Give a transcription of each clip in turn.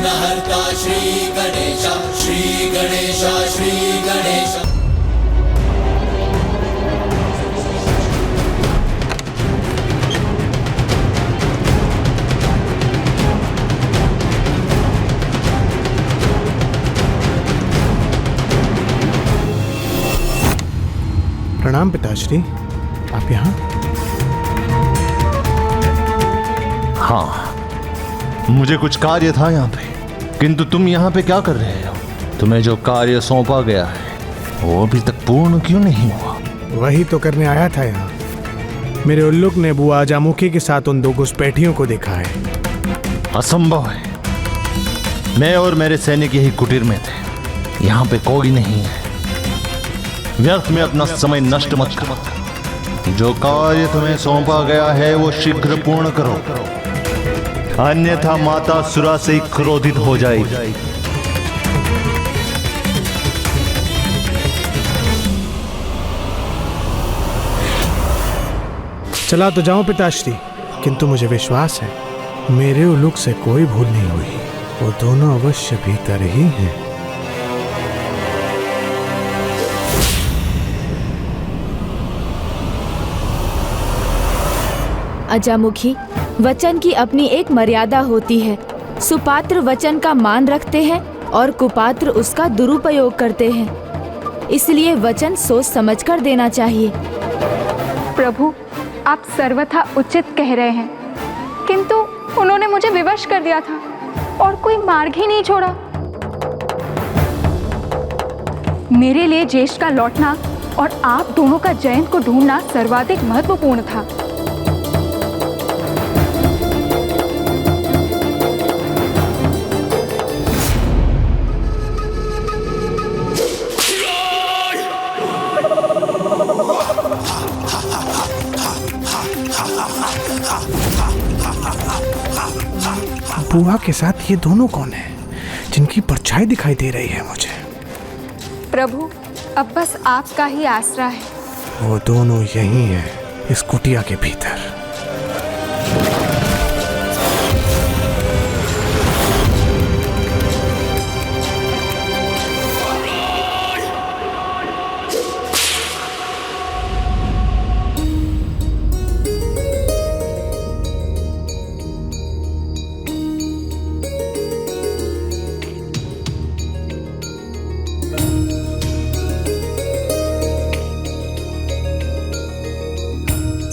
विघ्नहर्ता श्री गणेश, श्री गणेश, श्री गणेश। प्रणाम पिताश्री, आप यहाँ? हाँ, मुझे कुछ कार्य था यहाँ पे, किंतु तुम यहाँ पे क्या कर रहे हो? तुम्हें जो कार्य सौंपा गया है वो अभी तक पूर्ण क्यों नहीं हुआ? वही तो करने आया था यहाँ। मेरे उल्लुक ने बुआ अजामुखी के साथ उन 2 घुसपैठियों को देखा है। असंभव है। मैं और मेरे सैनिक यही कुटीर में थे, यहाँ पे कोई नहीं है। व्यर्थ में अपना समय नष्ट मत करो। जो कार्य तुम्हें सौंपा गया है वो शीघ्र पूर्ण करो, अन्यथा माता सुरा से क्रोधित हो जाएगी। चला तो जाऊं पिताश्री, किंतु मुझे विश्वास है मेरे उल्लुक से कोई भूल नहीं हुई। वो दोनों अवश्य भीतर ही हैं। अजामुखी, वचन की अपनी एक मर्यादा होती है। सुपात्र वचन का मान रखते हैं और कुपात्र उसका दुरुपयोग करते हैं। इसलिए वचन सोच समझकर देना चाहिए। प्रभु, आप सर्वथा उचित कह रहे हैं, किंतु उन्होंने मुझे विवश कर दिया था और कोई मार्ग ही नहीं छोड़ा। मेरे लिए ज्येष्ठ का लौटना और आप दोनों का जयंत को ढूंढना सर्वाधिक महत्वपूर्ण था। बुआ के साथ ये दोनों कौन है जिनकी परछाई दिखाई दे रही है मुझे? प्रभु, अब बस आपका ही आसरा है। वो दोनों यही हैं, इस कुटिया के भीतर।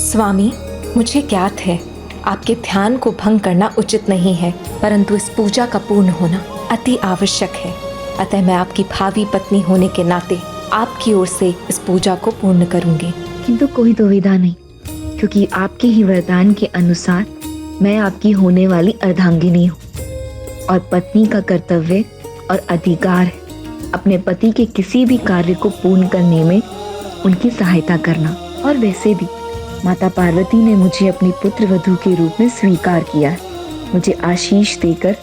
स्वामी, मुझे ज्ञात है आपके ध्यान को भंग करना उचित नहीं है, परंतु इस पूजा का पूर्ण होना अति आवश्यक है। अतः मैं आपकी भावी पत्नी होने के नाते आपकी ओर से इस पूजा को पूर्ण करूंगी। किंतु कोई दुविधा नहीं, क्योंकि आपके ही वरदान के अनुसार मैं आपकी होने वाली अर्धांगिनी हूँ और पत्नी का कर्तव्य और अधिकार है अपने पति के किसी भी कार्य को पूर्ण करने में उनकी सहायता करना। और वैसे भी माता पार्वती ने मुझे अपनी पुत्र वधू के रूप में स्वीकार किया है, मुझे आशीष देकर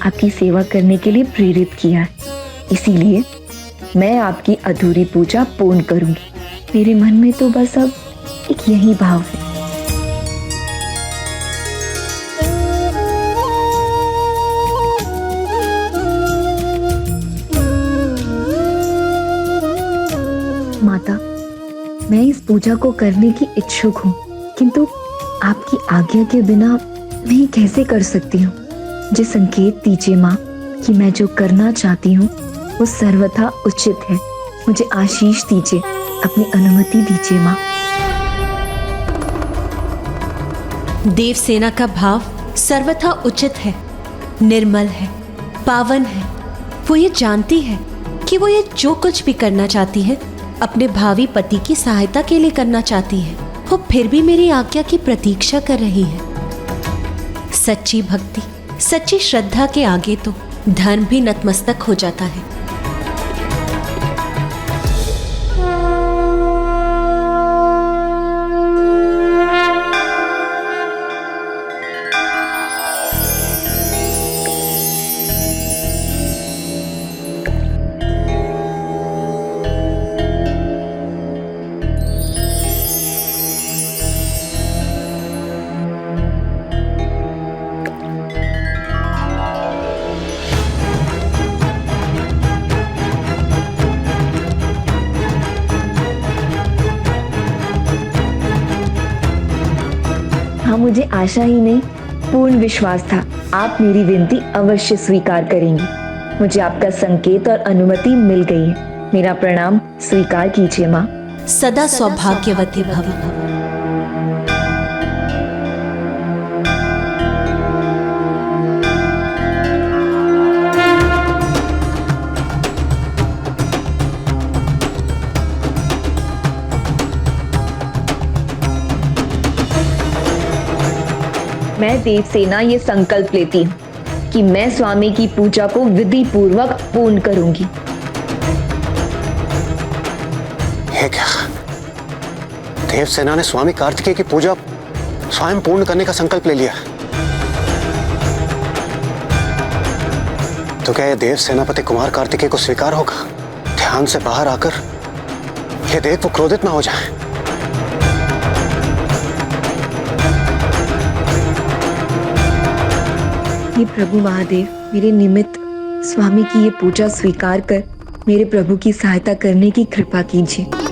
आपकी सेवा करने के लिए प्रेरित किया है। इसीलिए मैं आपकी अधूरी पूजा पूर्ण करूंगी। मेरे मन में तो बस अब एक यही भाव है। माता, मैं इस पूजा को करने की इच्छुक हूँ, किंतु आपकी आज्ञा के बिना मैं कैसे कर सकती हूँ? मुझे संकेत दीजिए माँ कि मैं जो करना चाहती हूँ वो सर्वथा उचित है। मुझे आशीष दीजिए, अपनी अनुमति दीजिए माँ। देवसेना का भाव सर्वथा उचित है, निर्मल है, पावन है। वो ये जानती है कि वो ये जो कुछ भी करना चाहती है अपने भावी पति की सहायता के लिए करना चाहती है। वो फिर भी मेरी आज्ञा की प्रतीक्षा कर रही है। सच्ची भक्ति, सच्ची श्रद्धा के आगे तो धर्म भी नतमस्तक हो जाता है। यहाँ मुझे आशा ही नहीं, पूर्ण विश्वास था आप मेरी विनती अवश्य स्वीकार करेंगी। मुझे आपका संकेत और अनुमति मिल गई है। मेरा प्रणाम स्वीकार कीजिए माँ। सदा सौभाग्यवती भव। मैं देवसेना ये संकल्प लेती हूँ कि मैं स्वामी की पूजा को विधि पूर्वक पूर्ण करूंगी। है क्या? देवसेना ने स्वामी कार्तिकेय की पूजा स्वयं पूर्ण करने का संकल्प ले लिया। तो क्या यह देव सेनापति कुमार कार्तिकेय को स्वीकार होगा? ध्यान से बाहर आकर यह देख वो क्रोधित ना हो जाए। हे प्रभु महादेव, मेरे निमित्त स्वामी की ये पूजा स्वीकार कर मेरे प्रभु की सहायता करने की कृपा कीजिए।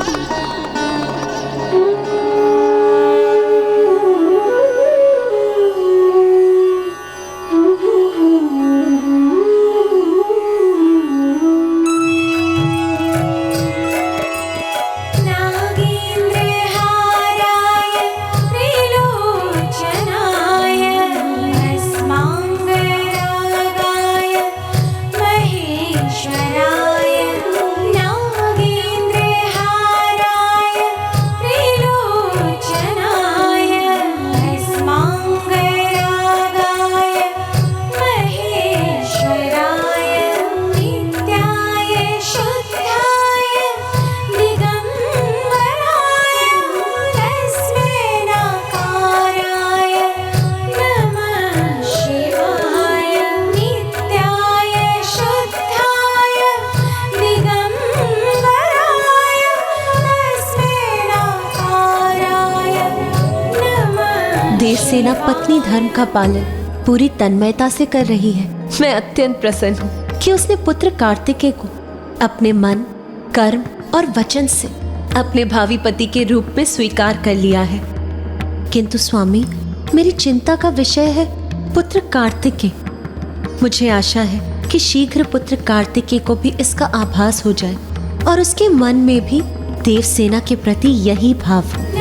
देवसेना पत्नी धर्म का पालन पूरी तन्मयता से कर रही है। मैं अत्यंत प्रसन्न हूँ कि उसने पुत्र कार्तिकेय को अपने मन, कर्म और वचन से अपने भावी पति के रूप में स्वीकार कर लिया है। किंतु स्वामी, मेरी चिंता का विषय है पुत्र कार्तिकेय। मुझे आशा है कि शीघ्र पुत्र कार्तिकेय को भी इसका आभास हो जाए और उसके मन में भी देवसेना के प्रति यही भाव हो।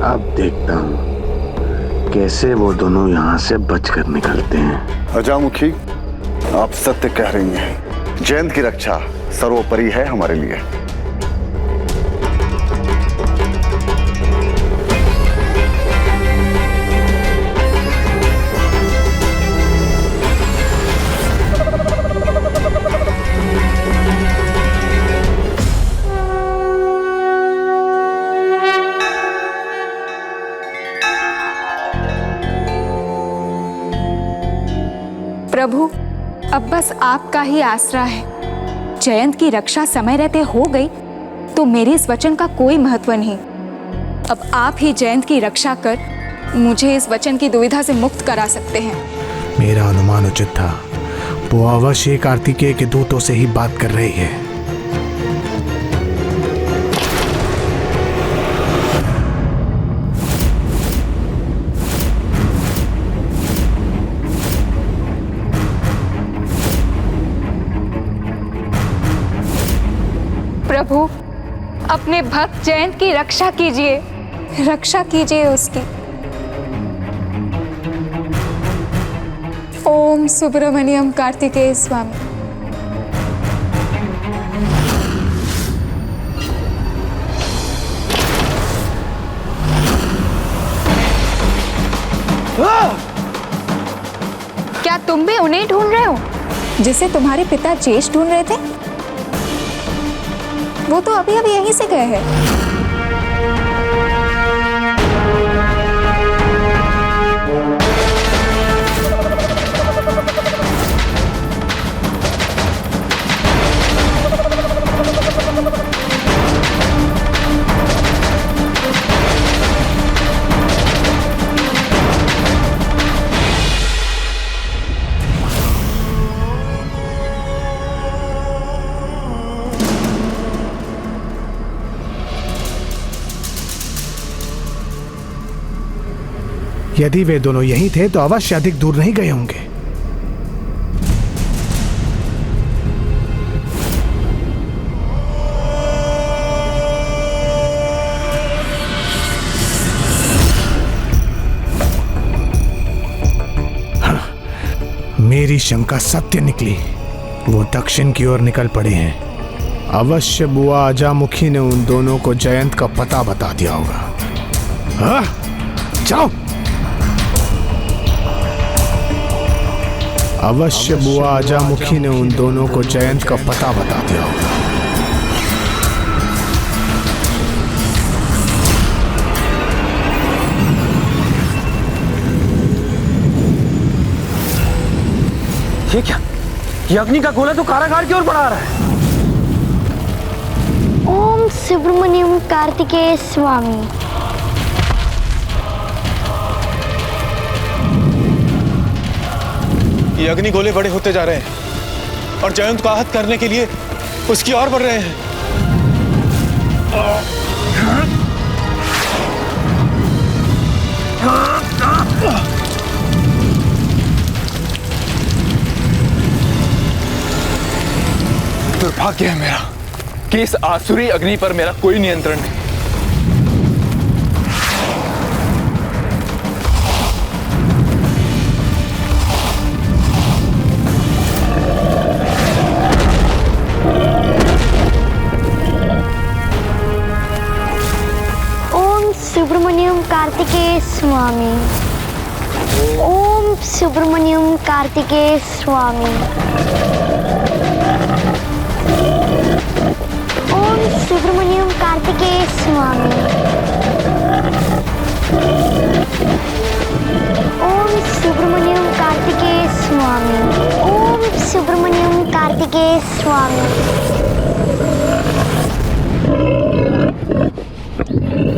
अब देखता हूँ कैसे वो दोनों यहाँ से बचकर निकलते हैं। अजामुखी, आप सत्य कह रही हैं। जयंत की रक्षा सर्वोपरि है हमारे लिए। प्रभु, अब बस आपका ही आसरा है। जयंत की रक्षा समय रहते हो गई तो मेरे इस वचन का कोई महत्व नहीं। अब आप ही जयंत की रक्षा कर मुझे इस वचन की दुविधा से मुक्त करा सकते हैं। मेरा अनुमान उचित था। वो अवश्य कार्तिकेय के दूतों से ही बात कर रही है। प्रभु, अपने भक्त जयंत की रक्षा कीजिए, रक्षा कीजिए उसकी। ओम सुब्रमण्यम कार्तिकेय स्वामी। क्या तुम भी उन्हें ढूंढ रहे हो जिसे तुम्हारे पिता जेश ढूंढ रहे थे? वो तो अभी अभी यहीं से गए हैं। यदि वे दोनों यहीं थे तो अवश्य अधिक दूर नहीं गए होंगे। मेरी शंका सत्य निकली। वो दक्षिण की ओर निकल पड़े हैं। अवश्य बुआ अजामुखी ने उन दोनों को जयंत का पता बता दिया होगा। जाओ। अवश्य बुआ अजामुखी ने उन दोनों को जयंत का पता बता दिया होगा। ये क्या? ये अग्नि का गोला तो कारागार की ओर बढ़ा रहा है। ओम सुब्रमण्यम कार्तिकेय स्वामी। ये अग्नि गोले बड़े होते जा रहे हैं और जयंत को आहत करने के लिए उसकी ओर बढ़ रहे हैं। दुर्भाग्य है मेरा कि इस आसुरी अग्नि पर मेरा कोई नियंत्रण नहीं। ओम सुब्रमण्यम कार्तिकेय स्वामी। ओम सुब्रमण्यम कार्तिकेय स्वामी। सुब्रमण्यम कार्तिकेय स्वामी। ओम सुब्रमण्यम कार्तिकेय स्वामी। ओम सुब्रमण्यम कार्तिकेय स्वामी।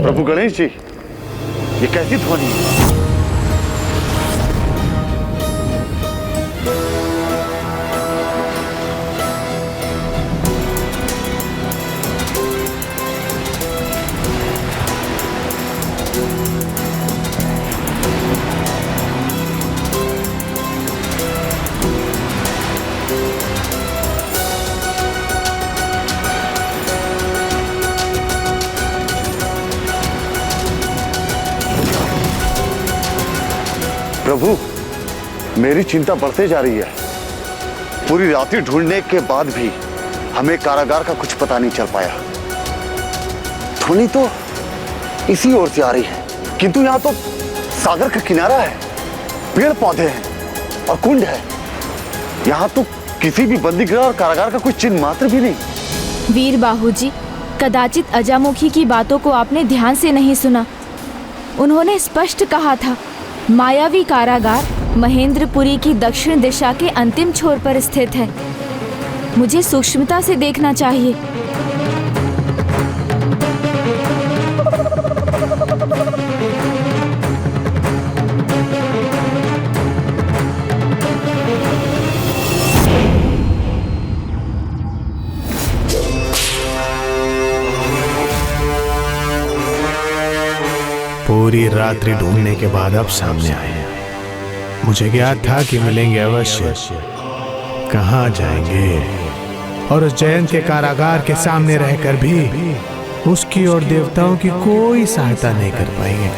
प्रभु गणेश जी, ये कैसी ध्वनि है? प्रभु, मेरी चिंता बढ़ते जा रही है। पूरी रात्रि ढूंढने के बाद भी हमें कारागार का कुछ पता नहीं चल पाया। ध्वनि तो इसी ओर से आ रही है, किंतु यहाँ तो सागर का किनारा है, पेड़ पौधे हैं और कुंड है। यहाँ तो किसी भी बंदीगृह और कारागार का कोई चिन्ह मात्र भी नहीं। वीर बाहूजी, कदाचित अजामुखी की बातों को आपने ध्यान से नहीं सुना। उन्होंने स्पष्ट कहा था, मायावी कारागार महेंद्रपुरी की दक्षिण दिशा के अंतिम छोर पर स्थित है। मुझे सूक्ष्मता से देखना चाहिए। पूरी रात्रि ढूंढने के बाद अब सामने आए हैं। मुझे ज्ञात था कि मिलेंगे अवश्य। कहाँ जाएंगे? और उस जयंत के कारागार के सामने रहकर भी उसकी और देवताओं की कोई सहायता नहीं कर पाएंगे।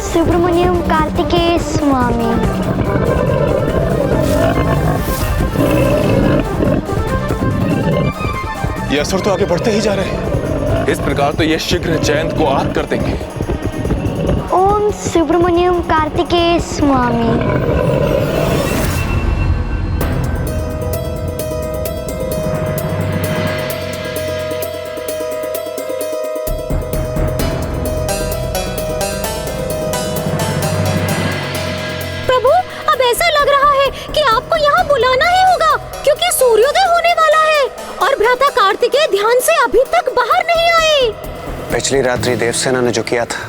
सुब्रमण्यम कार्तिकेय स्वामी। ये असुर तो आगे बढ़ते ही जा रहे हैं। इस प्रकार तो ये शीघ्र जयंत को आहत कर देंगे। ओम सुब्रमण्यम कार्तिकेय स्वामी। ऐसा लग रहा है कि आपको यहाँ बुलाना ही होगा, क्योंकि सूर्योदय होने वाला है और भ्राता कार्तिकेय ध्यान से अभी तक बाहर नहीं आए। पिछली रात्रि देवसेना ने जो किया था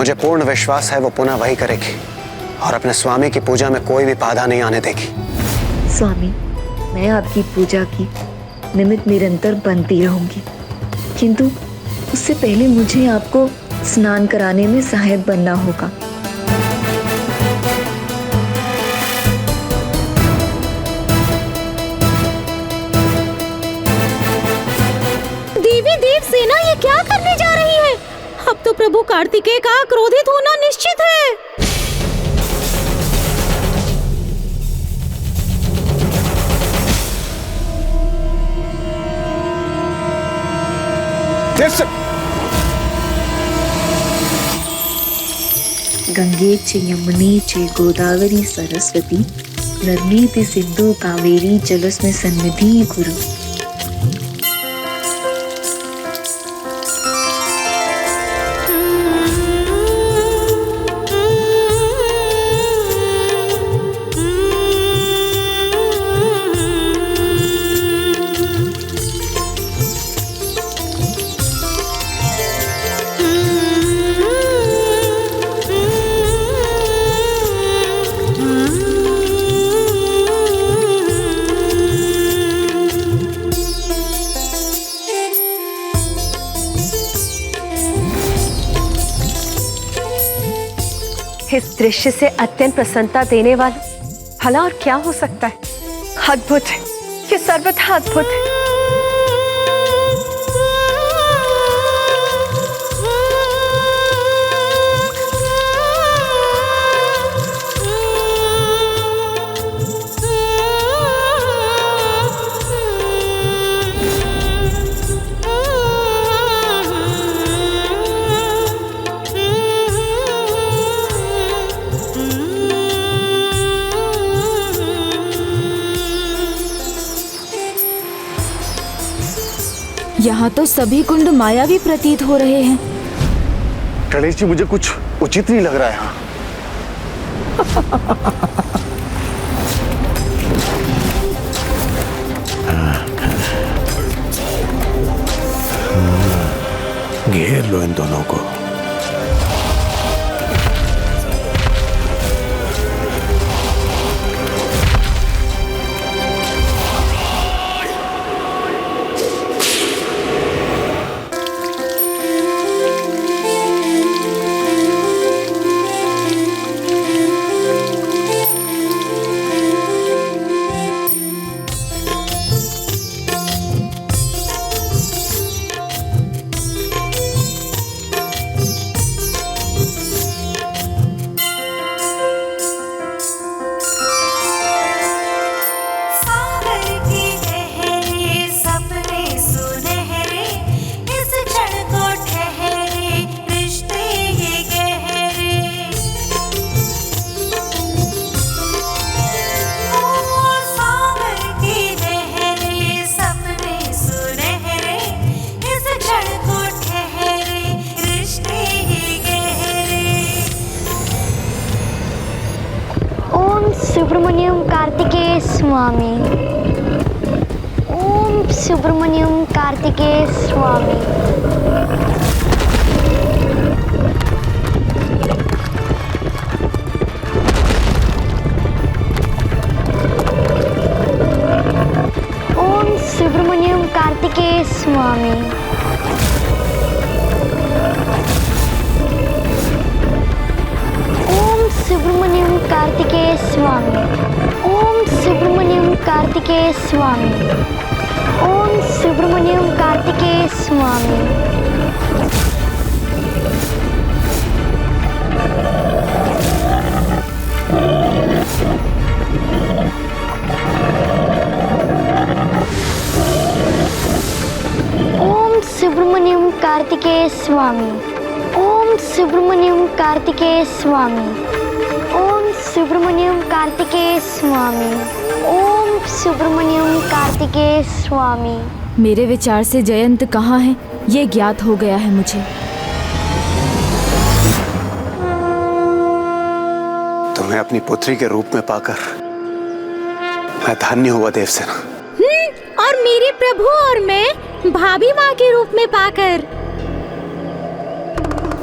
मुझे पूर्ण विश्वास है वो पुनः वही करेगी और अपने स्वामी की पूजा में कोई भी बाधा नहीं आने देगी। स्वामी, मैं आपकी पूजा की निमित्त निरंतर बनती रहूंगी, किंतु उससे पहले मुझे आपको स्नान कराने में सहायक बनना होगा। देवी देव सेना ये क्या करने जा रही है? अब तो प्रभु कार्तिकेय का क्रोधित होना निश्चित है। गंगे च यमुने च गोदावरी सरस्वती नर्मदे सिंधु कावेरी जलस्मिन् सन्निधि कुरु। इस दृश्य से अत्यंत प्रसन्नता देने वाला भला और क्या हो सकता है? अद्भुत है, ये सर्वथा अद्भुत है। यहाँ तो सभी कुंड मायावी प्रतीत हो रहे हैं। गणेश जी, मुझे कुछ उचित नहीं लग रहा है यहाँ। घेर लो इन दोनों को। सुब्रमण्यम कार्तिकेय स्वामी। ओम सुब्रमण्यम कार्तिकेय स्वामी। ओम सुब्रमण्यम कार्तिकेय स्वामी। सुब्रमण्यम कार्तिकेय स्वामी। ओम सुब्रमण्यम कार्तिकेय स्वामी। ओम सुब्रमण्यम कार्तिकेय स्वामी। ओम सुब्रमण्यम कार्तिकेय स्वामी। ओम सुब्रमण्यम कार्तिकेय स्वामी। ओम सुब्रमण्यम कार्तिकेय स्वामी। ओम सुब्रमण्यम कार्तिकेय स्वामी। मेरे विचार से जयंत कहाँ है ये ज्ञात हो गया है मुझे। तुम्हें अपनी पुत्री के रूप में पाकर मैं धन्य हुआ देवसेना। और मेरे प्रभु और मैं भाभी माँ के रूप में पाकर।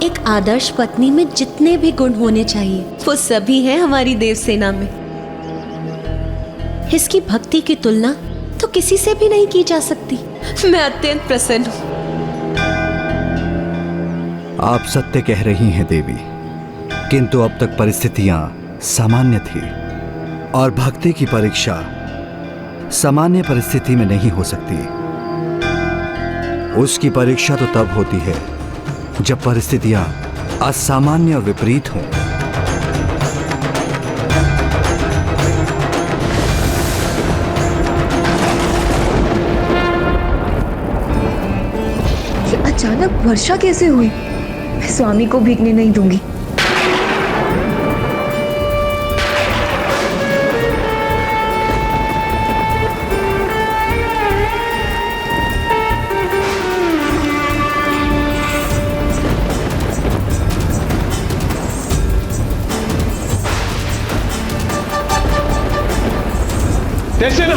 एक आदर्श पत्नी में जितने भी गुण होने चाहिए वो सभी हैं हमारी देवसेना में। इसकी भक्ति की तुलना तो किसी से भी नहीं की जा सकती। मैं अत्यंत प्रसन्न हूँ। आप सत्य कह रही हैं देवी, किंतु अब तक परिस्थितियां सामान्य थी और भक्ति की परीक्षा सामान्य परिस्थिति में नहीं हो सकती। उसकी परीक्षा तो तब होती है जब परिस्थितियां असामान्य और विपरीत हों। अचानक वर्षा कैसे हुई? मैं स्वामी को भीगने नहीं दूंगी। देवसेना,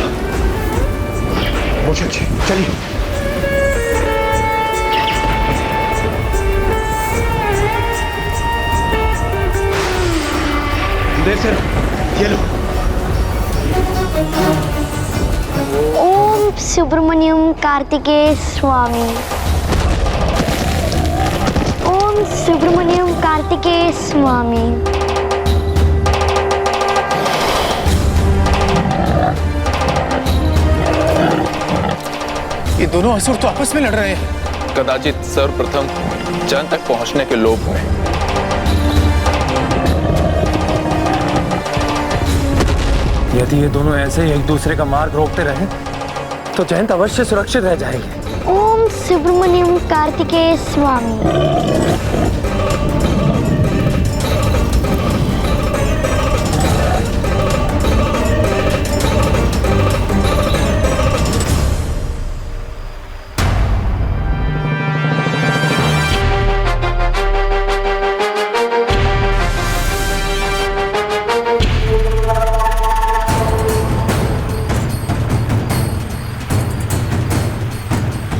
मूषक जी चलिए। देवसेना ये लो। ओम सुब्रमण्यम कार्तिकेय स्वामी। ओम सुब्रमण्यम कार्तिकेय स्वामी। ये दोनों असुर तो आपस में लड़ रहे हैं। कदाचित सर्वप्रथम जन तक पहुंचने के लोभ में। यदि ये दोनों ऐसे ही एक दूसरे का मार्ग रोकते रहे तो जयंत अवश्य सुरक्षित रह जाएंगे। ओम सुब्रमण्यम कार्तिकेय स्वामी।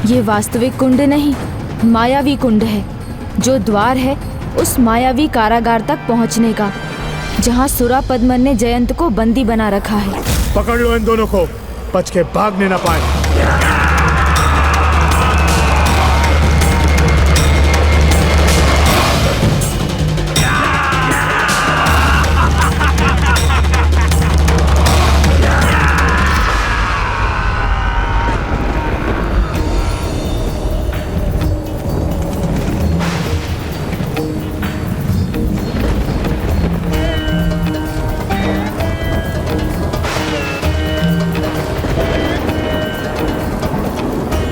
ये वास्तविक कुंड नहीं, मायावी कुंड है, जो द्वार है उस मायावी कारागार तक पहुंचने का, जहां सुरा पद्मन ने जयंत को बंदी बना रखा है। पकड़ लो इन दोनों को, बच के भागने ना पाए।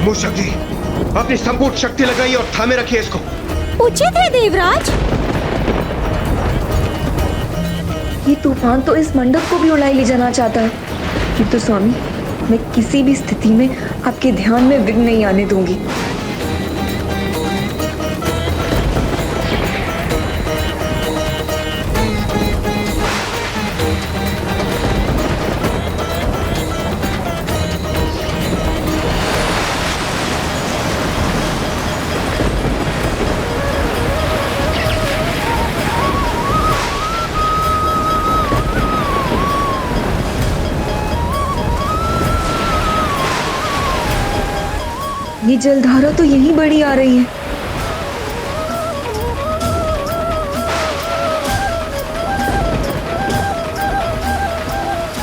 मूषक जी, अपनी संपूर्ण शक्ति लगाइए और थामे रखिए इसको। उचित है देवराज। ये तूफान तो इस मंडप को भी उड़ाई ले जाना चाहता है, किंतु स्वामी मैं किसी भी स्थिति में आपके ध्यान में विघ्न नहीं आने दूंगी। ये जलधारा तो यहीं बढ़ी आ रही है।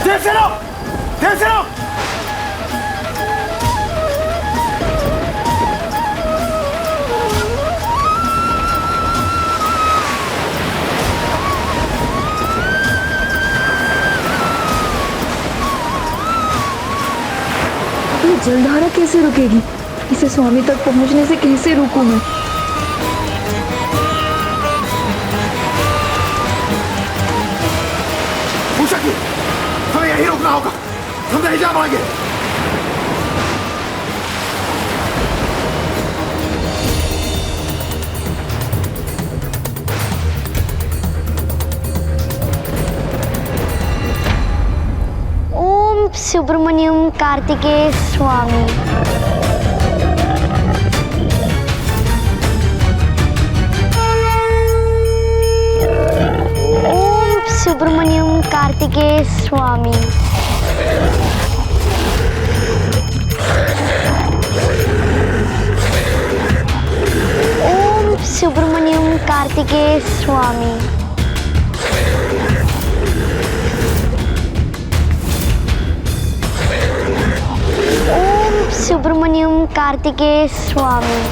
देवसेना! देवसेना! ये जलधारा कैसे रुकेगी? इसे स्वामी तक पहुंचने से कैसे रोकूं मैं? मूषक जी, हमें यहीं रुकना होगा, हम नहीं जा पाएंगे। ओम सुब्रमण्यम कार्तिकेय स्वामी। कार्तिकेय स्वामी। ओम सुब्रमण्यम कार्तिकेय स्वामी। ओम सुब्रमण्यम कार्तिकेय स्वामी।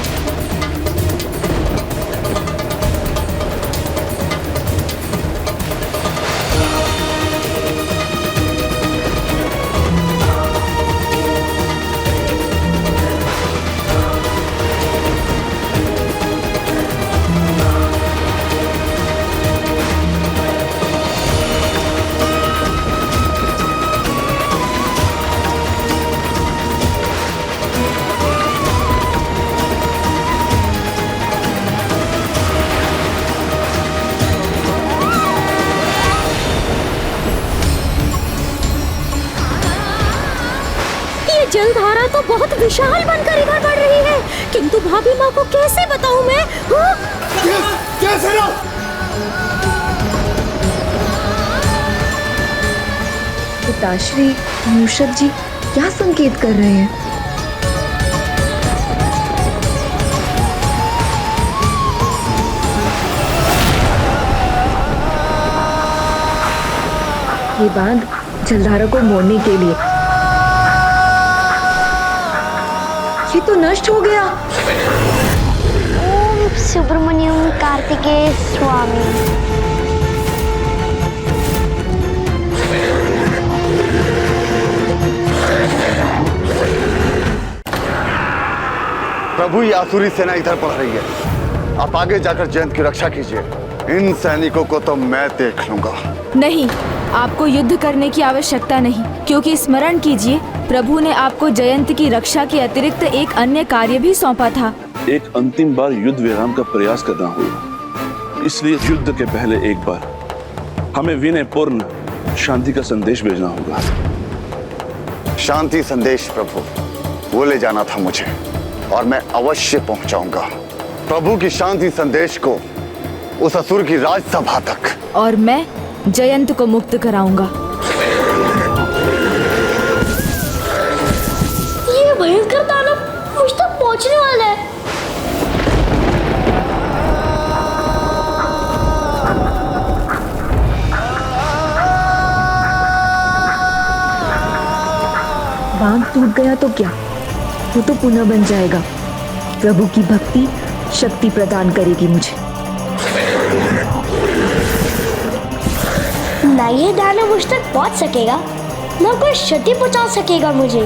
जलधारा तो बहुत विशाल बनकर इधर बढ़ रही है, किंतु भाभी माँ को कैसे बताऊं मैं? कैसे ना? पिताश्री, मूषक जी क्या संकेत कर रहे हैं? ये बांध जलधारा को मोड़ने के लिए। ये तो नष्ट हो गया। ओम सुब्रमण्यम कार्तिकेय स्वामी। प्रभु, ये आसुरी सेना इधर बढ़ रही है। आप आगे जाकर जयंत की रक्षा कीजिए। इन सैनिकों को तो मैं देख लूंगा। नहीं, आपको युद्ध करने की आवश्यकता नहीं, क्योंकि स्मरण कीजिए प्रभु ने आपको जयंत की रक्षा के अतिरिक्त एक अन्य कार्य भी सौंपा था। एक अंतिम बार युद्ध विराम का प्रयास करना होगा, इसलिए युद्ध के पहले एक बार हमें विनयपूर्ण शांति का संदेश भेजना होगा। शांति संदेश प्रभु, वो ले जाना था मुझे और मैं अवश्य पहुंचाऊंगा प्रभु की शांति संदेश को उस असुर की राजसभा तक। और मैं जयंत को मुक्त कराऊंगा। ये भयंकर दानव मुझ तक पहुंचने वाला है। बांध टूट गया तो क्या, वो तो पुनः बन जाएगा। प्रभु की भक्ति शक्ति प्रदान करेगी मुझे। ना ये दानव मुझ तक पहुंच सकेगा, ना कोई क्षति पहुंचा सकेगा मुझे।